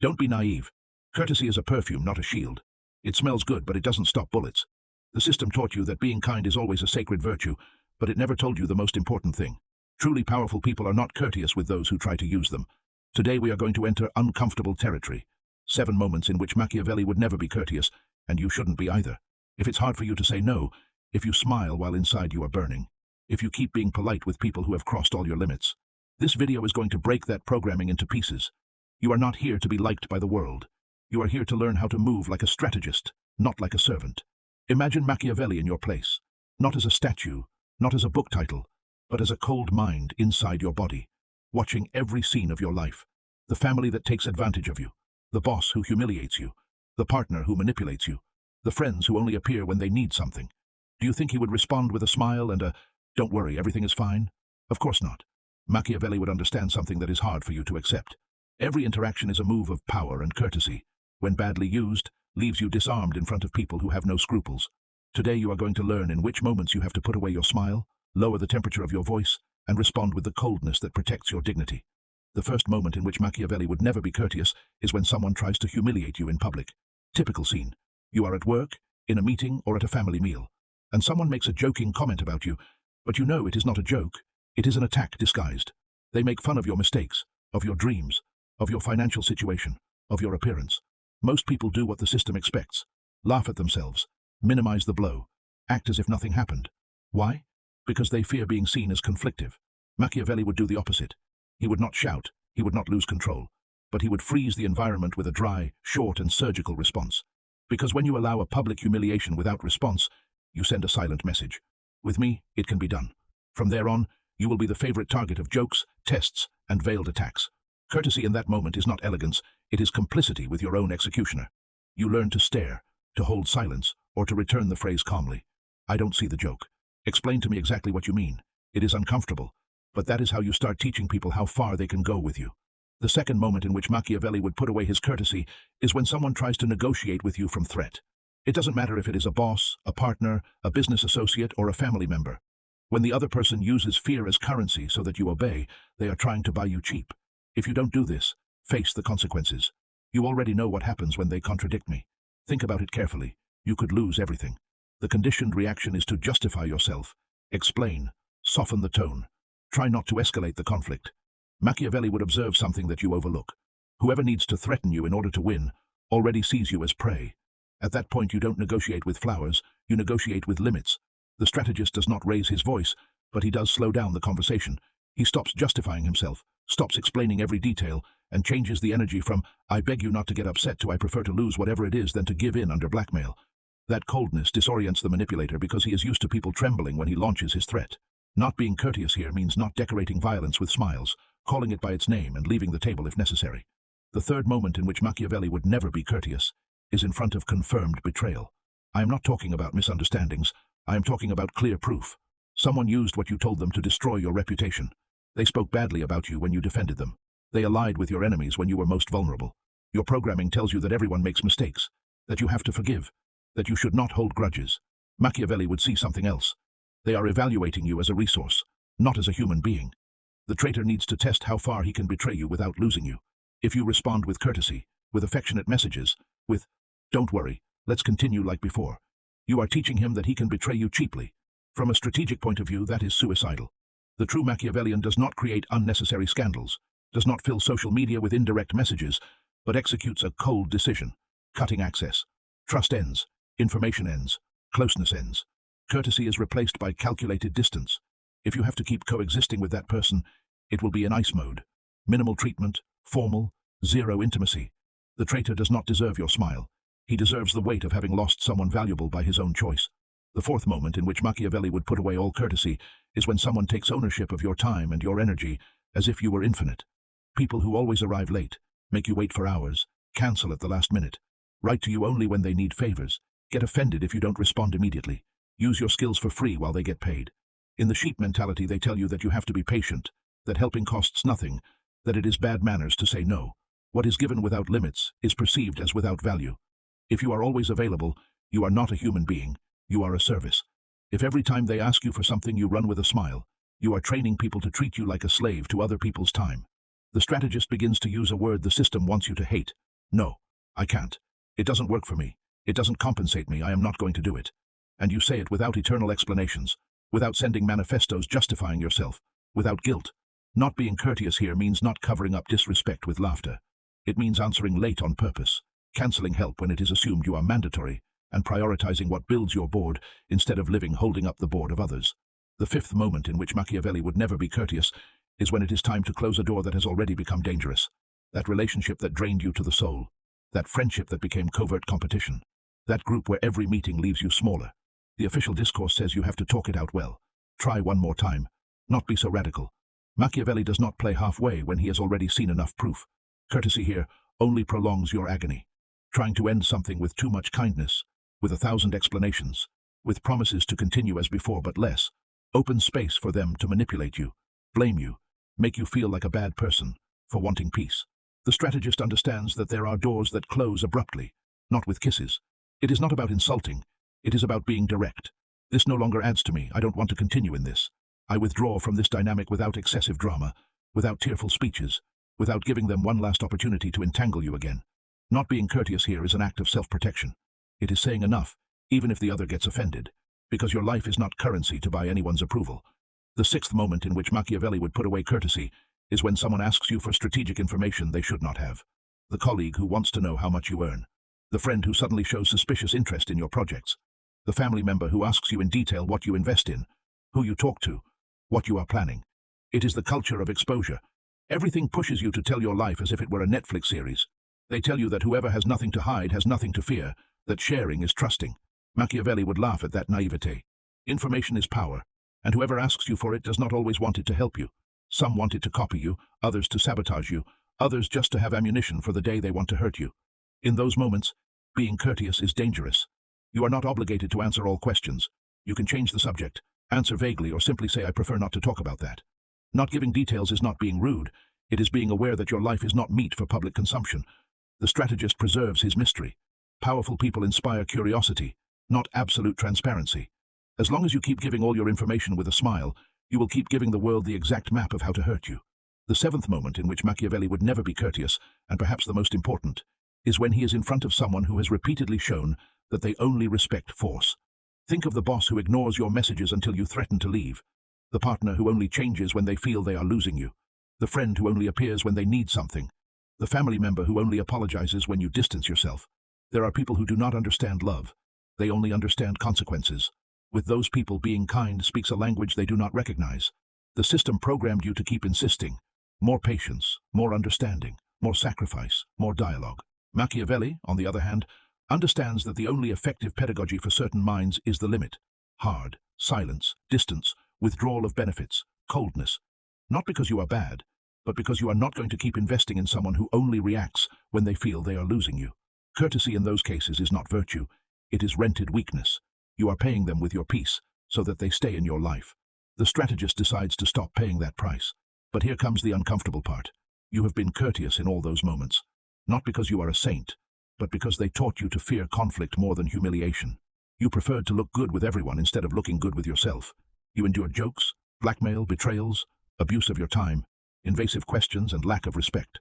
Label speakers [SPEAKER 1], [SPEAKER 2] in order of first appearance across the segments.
[SPEAKER 1] Don't be naive. Courtesy is a perfume, not a shield. It smells good, but it doesn't stop bullets. The system taught you that being kind is always a sacred virtue, but it never told you the most important thing. Truly powerful people are not courteous with those who try to use them. Today we are going to enter uncomfortable territory. 7 moments in which Machiavelli would never be courteous, and you shouldn't be either. If it's hard for you to say no, if you smile while inside you are burning, if you keep being polite with people who have crossed all your limits. This video is going to break that programming into pieces. You are not here to be liked by the world. You are here to learn how to move like a strategist, not like a servant. Imagine Machiavelli in your place, not as a statue, not as a book title, but as a cold mind inside your body, watching every scene of your life. The family that takes advantage of you, the boss who humiliates you, the partner who manipulates you, the friends who only appear when they need something. Do you think he would respond with a smile and a, "Don't worry, everything is fine"? Of course not. Machiavelli would understand something that is hard for you to accept. Every interaction is a move of power and courtesy. When badly used, leaves you disarmed in front of people who have no scruples. Today you are going to learn in which moments you have to put away your smile, lower the temperature of your voice, and respond with the coldness that protects your dignity. The first moment in which Machiavelli would never be courteous is when someone tries to humiliate you in public. Typical scene. You are at work, in a meeting, or at a family meal, and someone makes a joking comment about you, but you know it is not a joke, it is an attack disguised. They make fun of your mistakes, of your dreams, of your financial situation, of your appearance. Most people do what the system expects. Laugh at themselves, minimize the blow, act as if nothing happened. Why? Because they fear being seen as conflictive. Machiavelli would do the opposite. He would not shout, he would not lose control, but he would freeze the environment with a dry, short and surgical response. Because when you allow a public humiliation without response, you send a silent message. With me, it can be done. From there on, you will be the favorite target of jokes, tests, and veiled attacks. Courtesy in that moment is not elegance, it is complicity with your own executioner. You learn to stare, to hold silence, or to return the phrase calmly. "I don't see the joke. Explain to me exactly what you mean. It is uncomfortable, but that is how you start teaching people how far they can go with you." The second moment in which Machiavelli would put away his courtesy is when someone tries to negotiate with you from threat. It doesn't matter if it is a boss, a partner, a business associate, or a family member. When the other person uses fear as currency so that you obey, they are trying to buy you cheap. If you don't do this, face the consequences. You already know what happens when they contradict me. Think about it carefully. You could lose everything. The conditioned reaction is to justify yourself, explain, soften the tone. Try not to escalate the conflict. Machiavelli would observe something that you overlook. Whoever needs to threaten you in order to win already sees you as prey. At that point you don't negotiate with flowers, you negotiate with limits. The strategist does not raise his voice, but he does slow down the conversation. He stops justifying himself, stops explaining every detail, and changes the energy from "I beg you not to get upset" to "I prefer to lose whatever it is than to give in under blackmail." That coldness disorients the manipulator because he is used to people trembling when he launches his threat. Not being courteous here means not decorating violence with smiles, calling it by its name and leaving the table if necessary. The third moment in which Machiavelli would never be courteous is in front of confirmed betrayal. I am not talking about misunderstandings, I am talking about clear proof. Someone used what you told them to destroy your reputation. They spoke badly about you when you defended them. They allied with your enemies when you were most vulnerable. Your programming tells you that everyone makes mistakes, that you have to forgive, that you should not hold grudges. Machiavelli would see something else. They are evaluating you as a resource, not as a human being. The traitor needs to test how far he can betray you without losing you. If you respond with courtesy, with affectionate messages, with "Don't worry, let's continue like before," you are teaching him that he can betray you cheaply. From a strategic point of view, that is suicidal. The true Machiavellian does not create unnecessary scandals, does not fill social media with indirect messages, but executes a cold decision. Cutting access. Trust ends. Information ends. Closeness ends. Courtesy is replaced by calculated distance. If you have to keep coexisting with that person, it will be in ice mode. Minimal treatment, formal, zero intimacy. The traitor does not deserve your smile. He deserves the weight of having lost someone valuable by his own choice. The fourth moment in which Machiavelli would put away all courtesy is when someone takes ownership of your time and your energy as if you were infinite. People who always arrive late, make you wait for hours, cancel at the last minute, write to you only when they need favors, get offended if you don't respond immediately, use your skills for free while they get paid. In the sheep mentality, they tell you that you have to be patient, that helping costs nothing, that it is bad manners to say no. What is given without limits is perceived as without value. If you are always available, you are not a human being, you are a service. If every time they ask you for something you run with a smile, you are training people to treat you like a slave to other people's time. The strategist begins to use a word the system wants you to hate: No, I can't. It doesn't work for me. It doesn't compensate me. I am not going to do it. And you say it without eternal explanations, without sending manifestos justifying yourself, without guilt. Not being courteous here means not covering up disrespect with laughter. It means answering late on purpose, cancelling help when it is assumed you are mandatory, and prioritizing what builds your board instead of living holding up the board of others. The fifth moment in which Machiavelli would never be courteous is when it is time to close a door that has already become dangerous. That relationship that drained you to the soul. That friendship that became covert competition. That group where every meeting leaves you smaller. The official discourse says you have to talk it out well. Try one more time. Not be so radical. Machiavelli does not play halfway when he has already seen enough proof. Courtesy here only prolongs your agony. Trying to end something with too much kindness, with 1,000 explanations, with promises to continue as before but less, opens space for them to manipulate you, blame you, make you feel like a bad person for wanting peace. The strategist understands that there are doors that close abruptly, not with kisses. It is not about insulting. It is about being direct. This no longer adds to me. I don't want to continue in this. I withdraw from this dynamic without excessive drama, without tearful speeches, without giving them one last opportunity to entangle you again. Not being courteous here is an act of self-protection. It is saying enough, even if the other gets offended, because your life is not currency to buy anyone's approval. The sixth moment in which Machiavelli would put away courtesy is when someone asks you for strategic information they should not have. The colleague who wants to know how much you earn. The friend who suddenly shows suspicious interest in your projects. The family member who asks you in detail what you invest in, who you talk to, what you are planning. It is the culture of exposure. Everything pushes you to tell your life as if it were a Netflix series. They tell you that whoever has nothing to hide has nothing to fear, that sharing is trusting. Machiavelli would laugh at that naivete. Information is power, and whoever asks you for it does not always want it to help you. Some want it to copy you, others to sabotage you, others just to have ammunition for the day they want to hurt you. In those moments, being courteous is dangerous. You are not obligated to answer all questions. You can change the subject, answer vaguely, or simply say, I prefer not to talk about that. Not giving details is not being rude. It is being aware that your life is not meat for public consumption. The strategist preserves his mystery. Powerful people inspire curiosity, not absolute transparency. As long as you keep giving all your information with a smile, you will keep giving the world the exact map of how to hurt you. The seventh moment in which Machiavelli would never be courteous, and perhaps the most important, is when he is in front of someone who has repeatedly shown that they only respect force. Think of the boss who ignores your messages until you threaten to leave. The partner who only changes when they feel they are losing you. The friend who only appears when they need something. The family member who only apologizes when you distance yourself. There are people who do not understand love. They only understand consequences. With those people, being kind speaks a language they do not recognize. The system programmed you to keep insisting. More patience, more understanding, more sacrifice, more dialogue. Machiavelli, on the other hand, understands that the only effective pedagogy for certain minds is the limit. Hard, silence, distance, withdrawal of benefits, coldness. Not because you are bad, but because you are not going to keep investing in someone who only reacts when they feel they are losing you. Courtesy in those cases is not virtue. It is rented weakness. You are paying them with your peace, so that they stay in your life. The strategist decides to stop paying that price. But here comes the uncomfortable part. You have been courteous in all those moments. Not because you are a saint, but because they taught you to fear conflict more than humiliation. You preferred to look good with everyone instead of looking good with yourself. You endured jokes, blackmail, betrayals, abuse of your time, invasive questions, and lack of respect,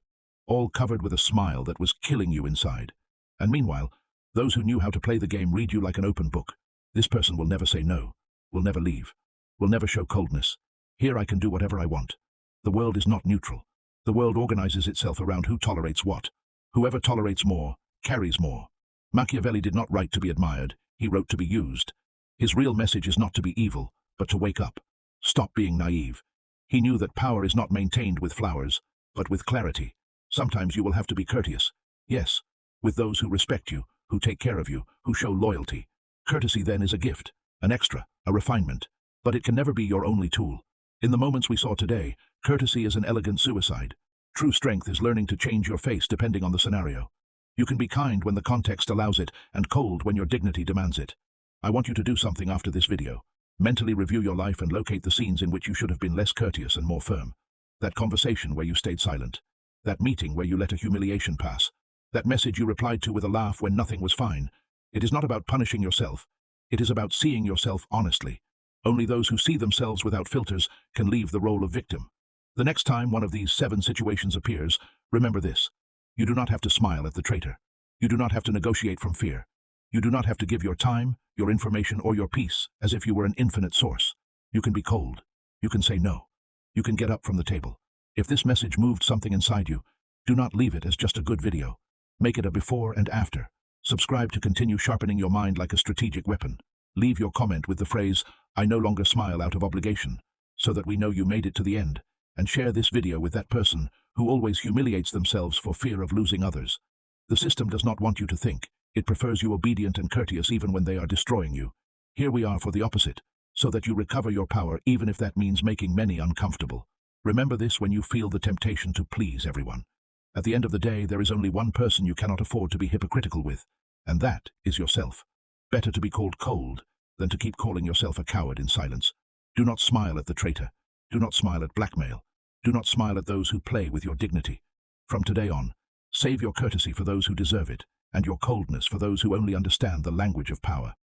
[SPEAKER 1] all covered with a smile that was killing you inside. And meanwhile, those who knew how to play the game read you like an open book. This person will never say no, will never leave, will never show coldness. Here I can do whatever I want. The world is not neutral. The world organizes itself around who tolerates what. Whoever tolerates more, carries more. Machiavelli did not write to be admired, he wrote to be used. His real message is not to be evil, but to wake up. Stop being naive. He knew that power is not maintained with flowers, but with clarity. Sometimes you will have to be courteous. Yes, with those who respect you, who take care of you, who show loyalty. Courtesy then is a gift, an extra, a refinement, but it can never be your only tool. In the moments we saw today, courtesy is an elegant suicide. True strength is learning to change your face depending on the scenario. You can be kind when the context allows it, and cold when your dignity demands it. I want you to do something after this video. Mentally review your life and locate the scenes in which you should have been less courteous and more firm. That conversation where you stayed silent. That meeting where you let a humiliation pass. That message you replied to with a laugh when nothing was fine. It is not about punishing yourself. It is about seeing yourself honestly. Only those who see themselves without filters can leave the role of victim. The next time one of these 7 situations appears, remember this. You do not have to smile at the traitor. You do not have to negotiate from fear. You do not have to give your time, your information, or your peace as if you were an infinite source. You can be cold. You can say no. You can get up from the table. If this message moved something inside you, do not leave it as just a good video. Make it a before and after. Subscribe to continue sharpening your mind like a strategic weapon. Leave your comment with the phrase, "I no longer smile out of obligation," so that we know you made it to the end, and share this video with that person who always humiliates themselves for fear of losing others. The system does not want you to think. It prefers you obedient and courteous even when they are destroying you. Here we are for the opposite, so that you recover your power even if that means making many uncomfortable. Remember this when you feel the temptation to please everyone. At the end of the day, there is only one person you cannot afford to be hypocritical with, and that is yourself. Better to be called cold than to keep calling yourself a coward in silence. Do not smile at the traitor. Do not smile at blackmail. Do not smile at those who play with your dignity. From today on, save your courtesy for those who deserve it, and your coldness for those who only understand the language of power.